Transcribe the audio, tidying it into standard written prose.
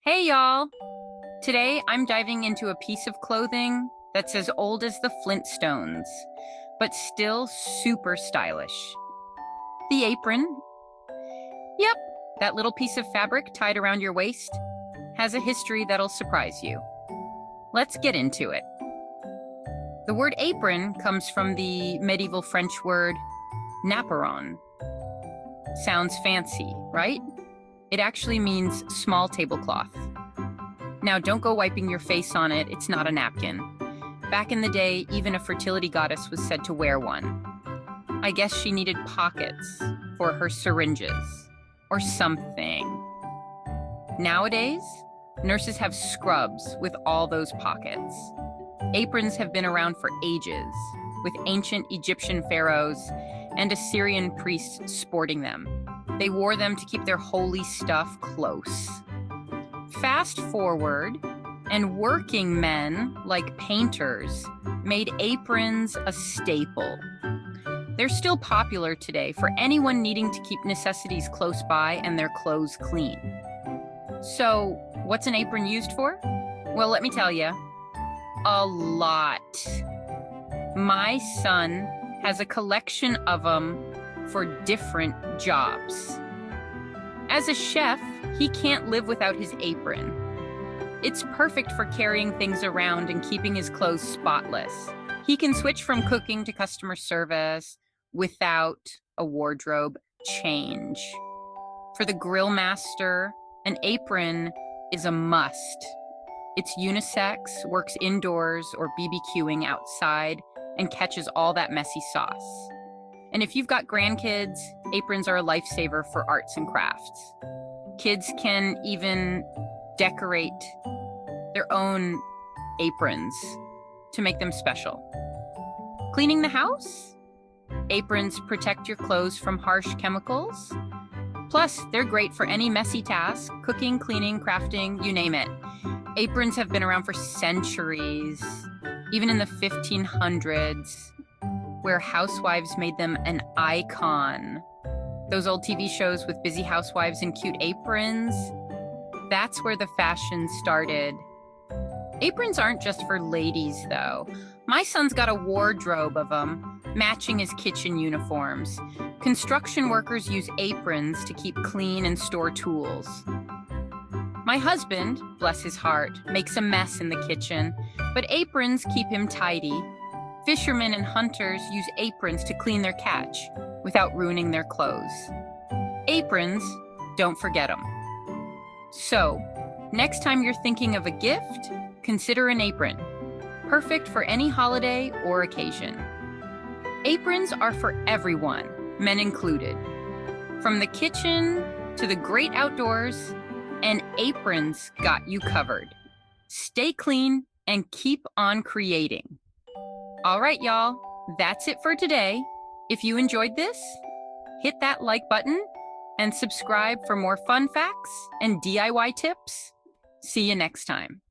Hey y'all! Today I'm diving into a piece of clothing that's as old as the Flintstones, but still super stylish. The apron. Yep, that little piece of fabric tied around your waist has a history that'll surprise you. Let's get into it. The word apron comes from the medieval French word napperon. Sounds fancy, right? It actually means small tablecloth. Now, don't go wiping your face on it, it's not a napkin. Back in the day, even a fertility goddess was said to wear one. I guess she needed pockets for her syringes or something. Nowadays, nurses have scrubs with all those pockets. Aprons have been around for ages, with ancient Egyptian pharaohs and Assyrian priests sporting them. They wore them to keep their holy stuff close. Fast forward, and working men, like painters, made aprons a staple. They're still popular today for anyone needing to keep necessities close by and their clothes clean. So, what's an apron used for? Well, let me tell you, a lot. My son has a collection of them for different jobs. As a chef, he can't live without his apron. It's perfect for carrying things around and keeping his clothes spotless. He can switch from cooking to customer service without a wardrobe change. For the grill master, an apron is a must. It's unisex, works indoors or BBQing outside, and catches all that messy sauce. And if you've got grandkids, aprons are a lifesaver for arts and crafts. Kids can even decorate their own aprons to make them special. Cleaning the house? Aprons protect your clothes from harsh chemicals. Plus, they're great for any messy task, cooking, cleaning, crafting, you name it. Aprons have been around for centuries, even in the 1500s, where housewives made them an icon. Those old TV shows with busy housewives in cute aprons, that's where the fashion started. Aprons aren't just for ladies, though. My son's got a wardrobe of them, matching his kitchen uniforms. Construction workers use aprons to keep clean and store tools. My husband, bless his heart, makes a mess in the kitchen, but aprons keep him tidy. Fishermen and hunters use aprons to clean their catch without ruining their clothes. Aprons, don't forget them. So, next time you're thinking of a gift, consider an apron. Perfect for any holiday or occasion. Aprons are for everyone, men included. From the kitchen to the great outdoors, and aprons got you covered. Stay clean and keep on creating. All right, y'all, that's it for today. If you enjoyed this, hit that like button and subscribe for more fun facts and DIY tips. See you next time.